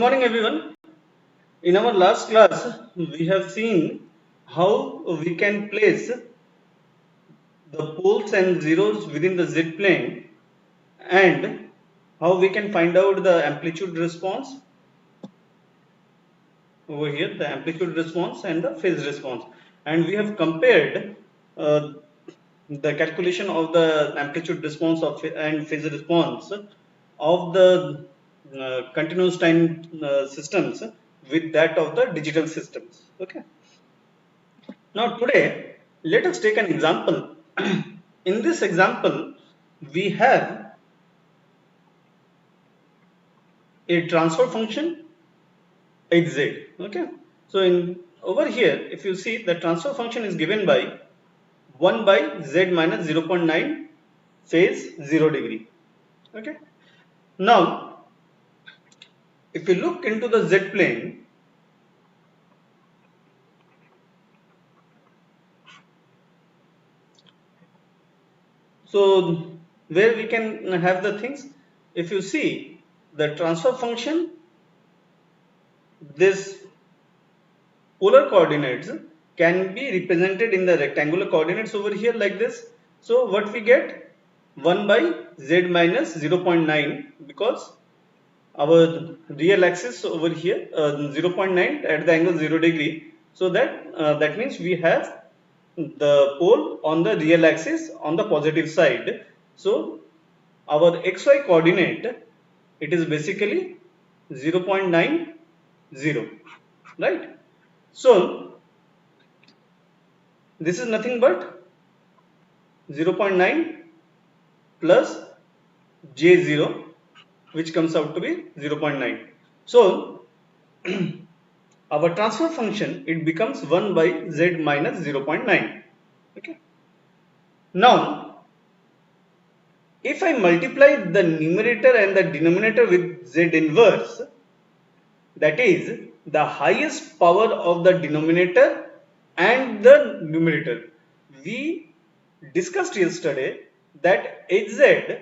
morning, everyone. In our last class, we have seen how we can place the poles and zeros within the Z plane and how we can find out the amplitude response over here, the amplitude response and the phase response. And we have compared uh, the calculation of the amplitude response and phase response of the continuous time systems with that of the digital systems. Okay. Now today, let us take an example. In this example, we have a transfer function hz. Okay. So in over here, if you see, the transfer function is given by 1 by z minus 0.9 phase 0 degree. Okay. Now, if you look into the z plane, so where we can have the things, if you see the transfer function, this polar coordinates can be represented in the rectangular coordinates over here like this. So what we get, 1 by z minus 0.9, because our real axis over here 0.9 at the angle 0 degree. So that means we have the pole on the real axis on the positive side. So our xy coordinate, it is basically 0.90, right? So this is nothing but 0.9 plus j0, which comes out to be 0.9. So our transfer function, it becomes 1 by z minus 0.9. Okay. Now, if I multiply the numerator and the denominator with z inverse, that is the highest power of the denominator and the numerator. We discussed yesterday that hz,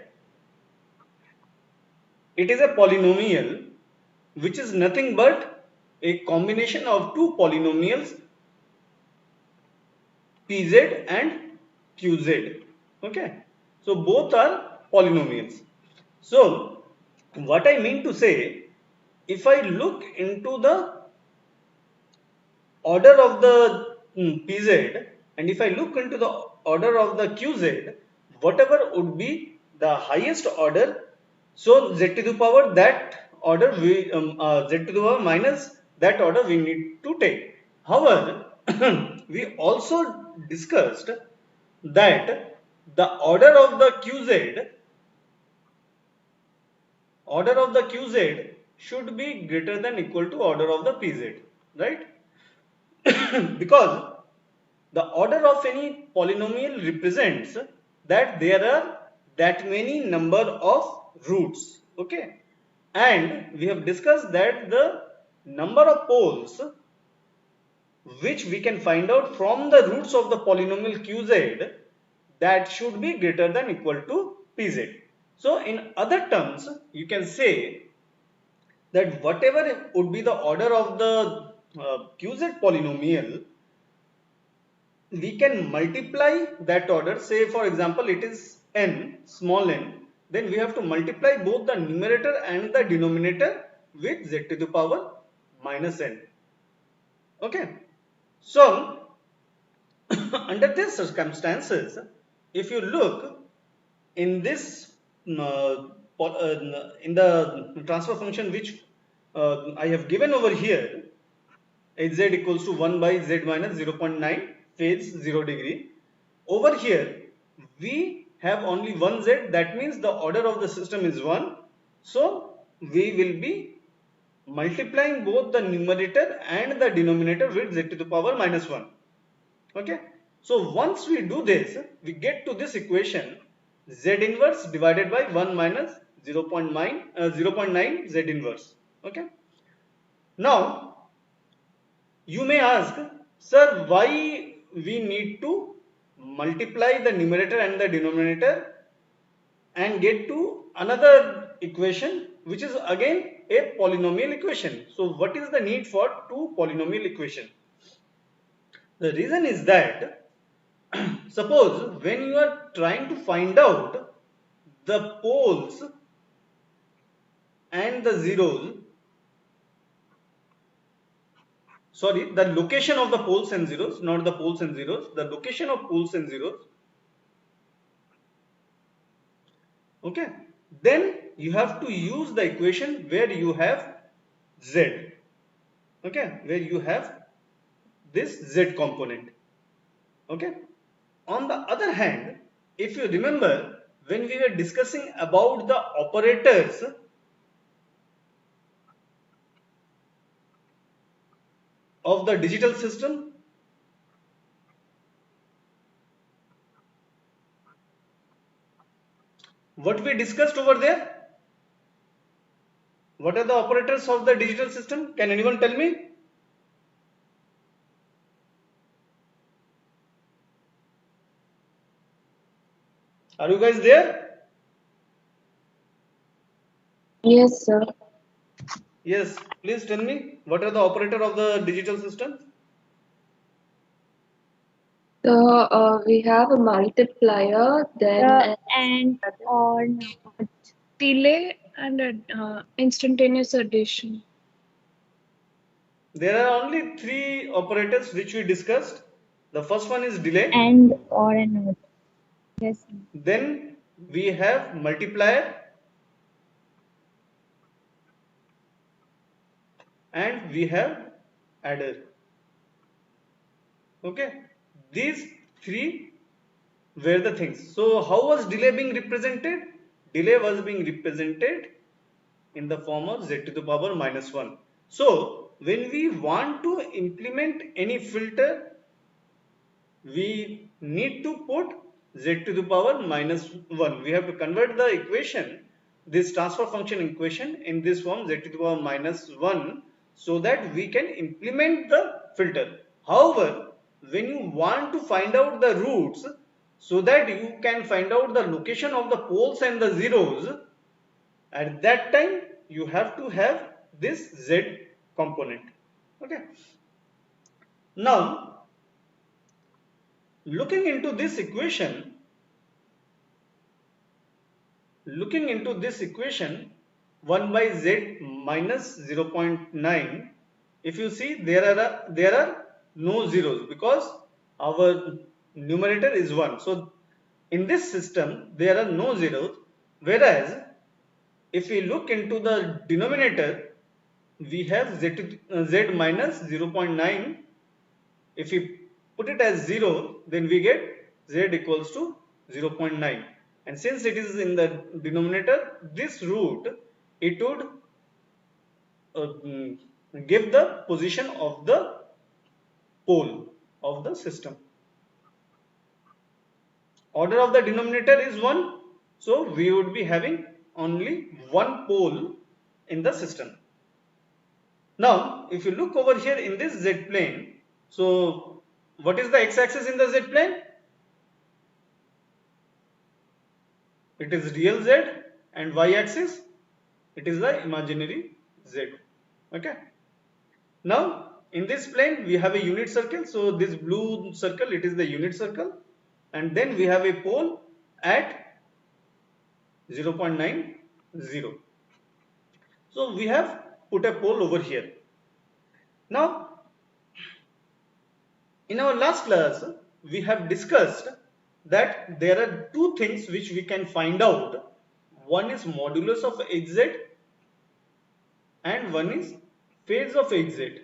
it is a polynomial which is nothing but a combination of two polynomials pz and qz. Okay, so both are polynomials. So what I mean to say, if I look into the order of the pz and if I look into the order of the qz, whatever would be the highest order, so z to the power that order we z to the power minus that order we need to take. However, we also discussed that the order of the qz should be greater than equal to order of the pz, right? Because the order of any polynomial represents that there are that many number of roots. Okay, and we have discussed that the number of poles which we can find out from the roots of the polynomial qz, that should be greater than equal to pz. So in other terms, you can say that whatever would be the order of the qz polynomial, we can multiply that order. Say for example it is n, small n, then we have to multiply both the numerator and the denominator with z to the power minus n. Okay, so under these circumstances, if you look in this in the transfer function which I have given over here, hz equals to 1 by z minus 0.9 phase 0 degree. Over here, we have only one z, that means the order of the system is 1. So, we will be multiplying both the numerator and the denominator with z to the power minus 1. Okay. So, once we do this, we get to this equation, z inverse divided by 1 minus 0.9 z inverse. Okay. Now, you may ask, sir, why we need to multiply the numerator and the denominator and get to another equation which is again a polynomial equation. So what is the need for two polynomial equation? The reason is that suppose when you are trying to find out the poles and the zeros, sorry, the location of the poles and zeros, not the poles and zeros, the location of poles and zeros, okay, then you have to use the equation where you have z, okay, where you have this z component, okay. On the other hand, if you remember when we were discussing about the operators of the digital system, what we discussed over there, what are the operators of the digital system? Can anyone tell me? Are you guys there? Yes, sir. Yes, please tell me what are the operator of the digital system? So we have a multiplier, then And or not. Delay and instantaneous addition. There are only three operators which we discussed. The first one is delay. And or and not. Yes. Then we have multiplier and we have adder. Okay, these three were the things. So how was delay being represented? Delay was being represented in the form of z to the power minus 1. So when we want to implement any filter, we need to put z to the power minus 1. We have to convert the equation, this transfer function equation, in this form z to the power minus 1, so that we can implement the filter. However, when you want to find out the roots, so that you can find out the location of the poles and the zeros, at that time you have to have this z component. Okay. Now, looking into this equation, 1 by z minus 0.9, if you see there are no zeros because our numerator is 1. So in this system there are no zeros, whereas if we look into the denominator, we have z minus 0.9. If we put it as 0, then we get z equals to 0.9. And since it is in the denominator, this root, it would give the position of the pole of the system. Order of the denominator is 1. So we would be having only one pole in the system. Now, if you look over here in this z plane, so what is the x-axis in the z plane? It is real z, and y-axis, it is the imaginary z. Okay. Now, in this plane, we have a unit circle. So this blue circle, it is the unit circle, and then we have a pole at 0.90. So we have put a pole over here. Now, in our last class, we have discussed that there are two things which we can find out. One is modulus of hz and one is phase of hz.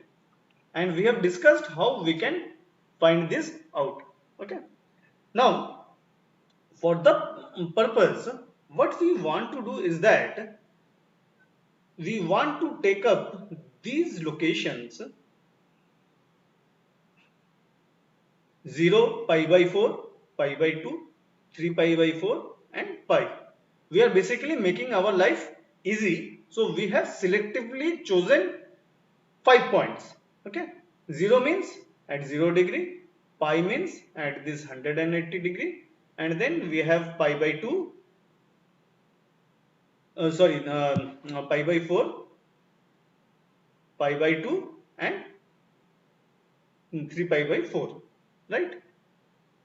And we have discussed how we can find this out. Okay. Now, for the purpose, what we want to do is that we want to take up these locations 0, pi by 4, pi by 2, 3 pi by 4 and pi. We are basically making our life easy. So we have selectively chosen 5 points. Okay. 0 means at 0 degree, pi means at this 180 degree, and then we have pi by 2, pi by 4, pi by 2 and 3 pi by 4, right?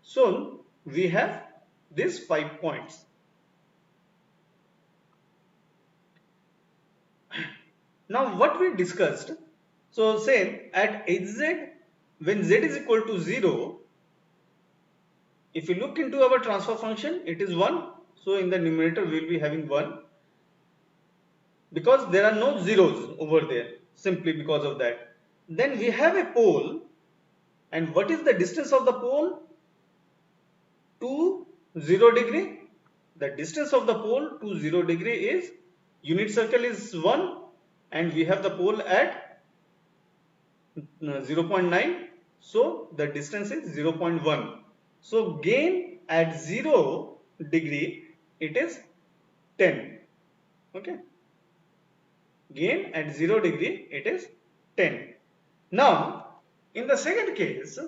So we have these 5 points. Now what we discussed, so say at hz, when z is equal to 0, if you look into our transfer function, it is 1. So in the numerator we will be having 1, because there are no zeros over there, simply because of that. Then we have a pole, and what is the distance of the pole to 0 degree? The distance of the pole to 0 degree is, unit circle is 1 and we have the pole at 0.9, so the distance is 0.1. So gain at 0 degree, it is 10. Okay, gain at 0 degree, it is 10. Now in the second case,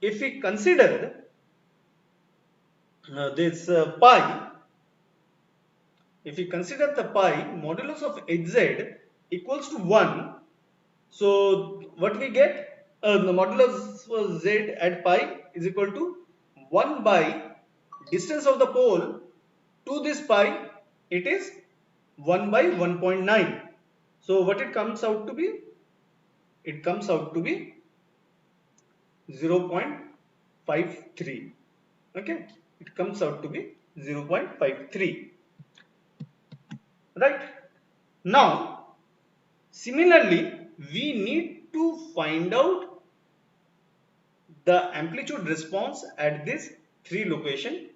if we consider this pi, if we consider the pi, modulus of hz equals to 1. So what we get? The modulus of z at pi is equal to 1 by distance of the pole to this pi, it is 1 by 1.9. So what it comes out to be? It comes out to be 0.53. Okay, it comes out to be 0.53. Right? Now similarly, we need to find out the amplitude response at this 3 location,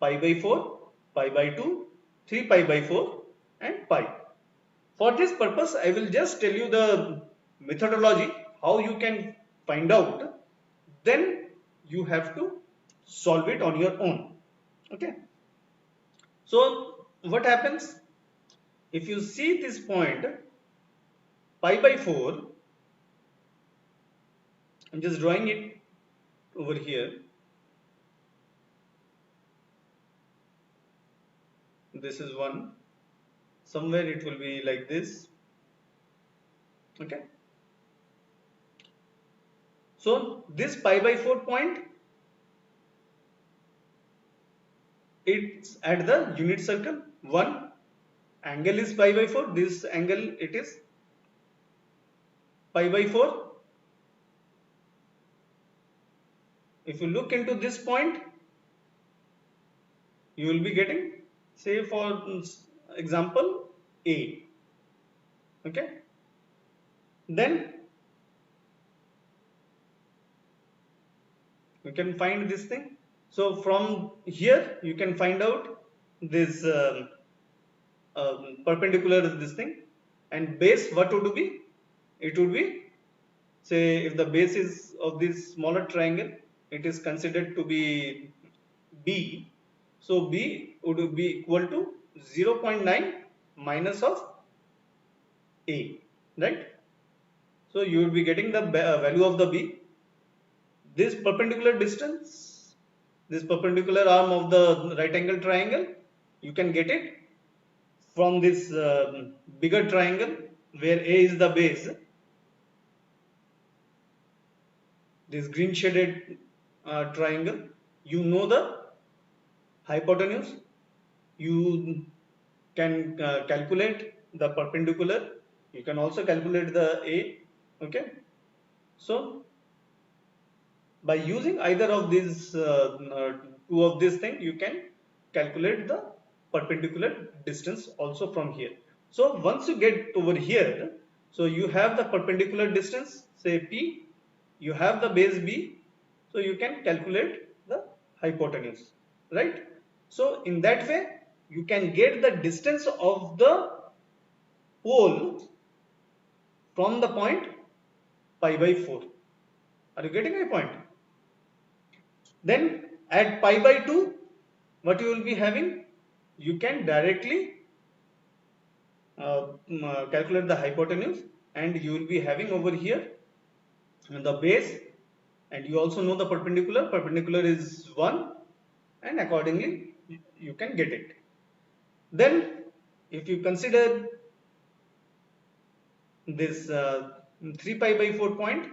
pi by 4, pi by 2, 3 pi by 4 and pi. For this purpose, I will just tell you the methodology, how you can find out, then you have to solve it on your own. Okay. So what happens? If you see this point, pi by 4, I'm just drawing it over here. This is 1. Somewhere it will be like this. Okay. So this pi by 4 point, it's at the unit circle 1. Angle is pi by 4. This angle, it is pi by 4. If you look into this point, you will be getting, say for example, A. Okay. Then you can find this thing. So from here you can find out this perpendicular this thing, and base, what would be? It would be, say if the base is of this smaller triangle, it is considered to be B. So B would be equal to 0.9 minus of A, right? So you will be getting the value of the B. This perpendicular distance, this perpendicular arm of the right angle triangle, you can get it from this bigger triangle where A is the base. This green shaded triangle, you know the hypotenuse, you can calculate the perpendicular, you can also calculate the A. Okay, so by using either of these two of these things, you can calculate the perpendicular distance also from here. So once you get over here, so you have the perpendicular distance, say P, you have the base B, so you can calculate the hypotenuse, right? So in that way, you can get the distance of the pole from the point pi by 4. Are you getting my point? Then at pi by 2, what you will be having? You can directly calculate the hypotenuse, and you will be having over here the base, and you also know the perpendicular. Perpendicular is 1, and accordingly you can get it. Then if you consider this 3 pi by 4 point,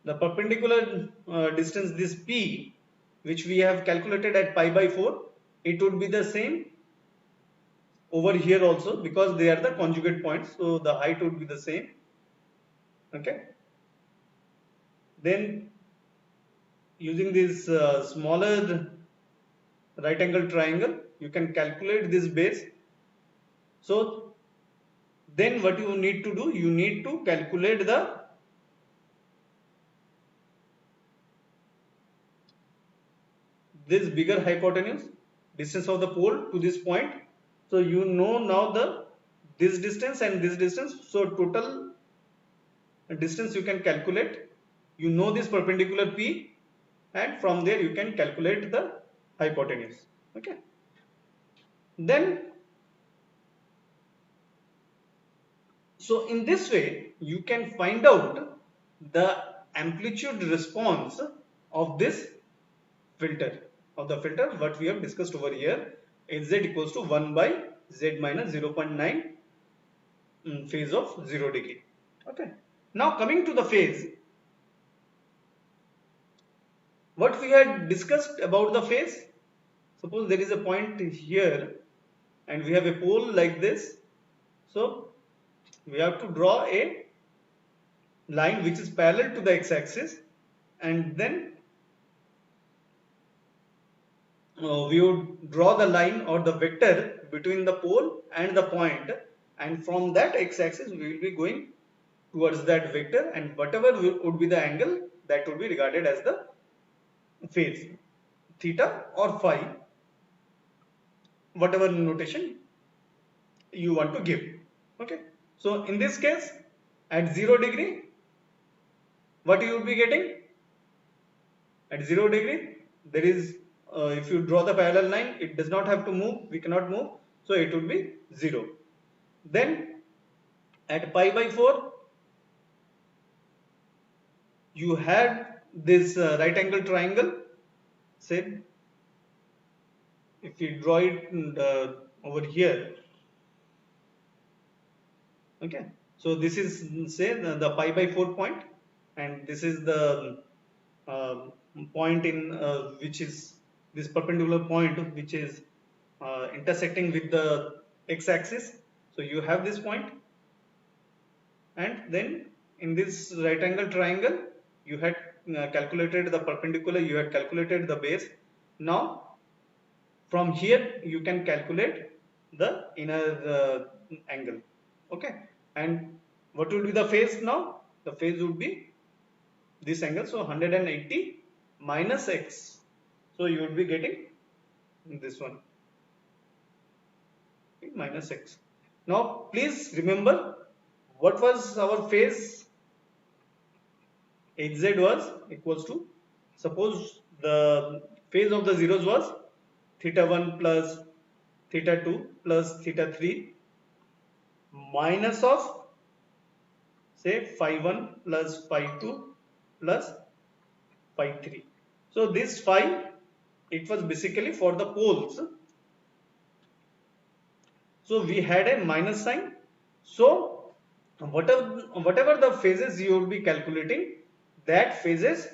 the perpendicular distance, this p, which we have calculated at pi by 4, it would be the same over here also, because they are the conjugate points, so the height would be the same. Okay, then using this smaller right angle triangle, you can calculate this base. So then what you need to do, you need to calculate this bigger hypotenuse, distance of the pole to this point. So you know now this distance and this distance, so total distance you can calculate. You know this perpendicular p, and from there you can calculate the hypotenuse. Okay, then so in this way you can find out the amplitude response of this filter, what we have discussed over here, is z equals to 1 by z minus 0.9 phase of 0 degree. Okay, now coming to the phase, what we had discussed about the phase, suppose there is a point here and we have a pole like this, so we have to draw a line which is parallel to the x-axis, and then we would draw the line or the vector between the pole and the point, and from that x-axis we will be going towards that vector, and whatever would be the angle, that would be regarded as the phase, theta or phi, whatever notation you want to give. Okay, so in this case at 0 degree, what you will be getting at 0 degree, there is if you draw the parallel line, it does not have to move, we cannot move, so it would be 0. Then at pi by 4 you had this right angle triangle, say if you draw it over here. Okay, so this is say the pi by 4 point, and this is the point in which is this perpendicular point which is intersecting with the x-axis. So you have this point, and then in this right angle triangle you had calculated the perpendicular, you had calculated the base. Now from here you can calculate the inner angle. Okay, and what would be the phase now? The phase would be this angle, so 180 minus x, so you would be getting this one, minus x. Now please remember what was our phase. Hz was equals to, suppose the phase of the zeros was theta 1 plus theta 2 plus theta 3 minus of say phi 1 plus phi 2 plus phi 3. So this phi, it was basically for the poles, so we had a minus sign. So whatever the phases you would be calculating, that phases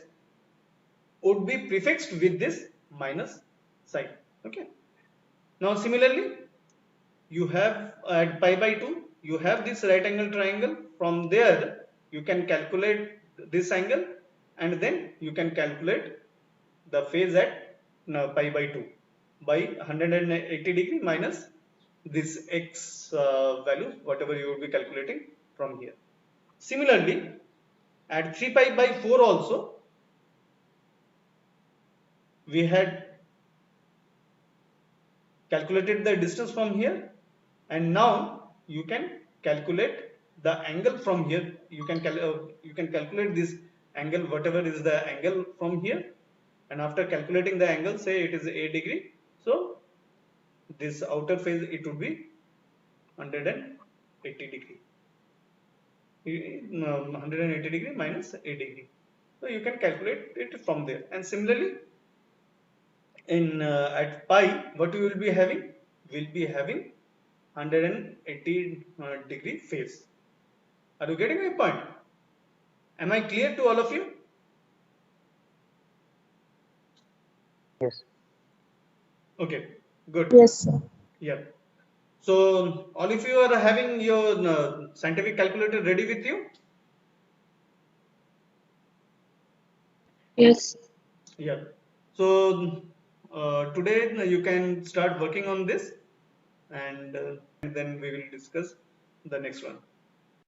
would be prefixed with this minus sign. Okay, now similarly you have at pi by 2 you have this right angle triangle, from there you can calculate this angle, and then you can calculate the phase at pi by 2 by 180 degree minus this x value, whatever you will be calculating from here. Similarly at 3 pi by 4 also we had calculated the distance from here, and now you can calculate the angle from here. You can calculate this angle, whatever is the angle from here, and after calculating the angle, say it is a degree, so this outer phase it would be 180 degree, 180 degree minus a degree, so you can calculate it from there. And similarly in at pi, what we will be having? We'll be having 180 degree phase. Are you getting my point? Am I clear to all of you? Yes. Okay, good. Yes, sir. Yeah. So all of you are having your scientific calculator ready with you? Yes. Yeah. So today you can start working on this, and then we will discuss the next one.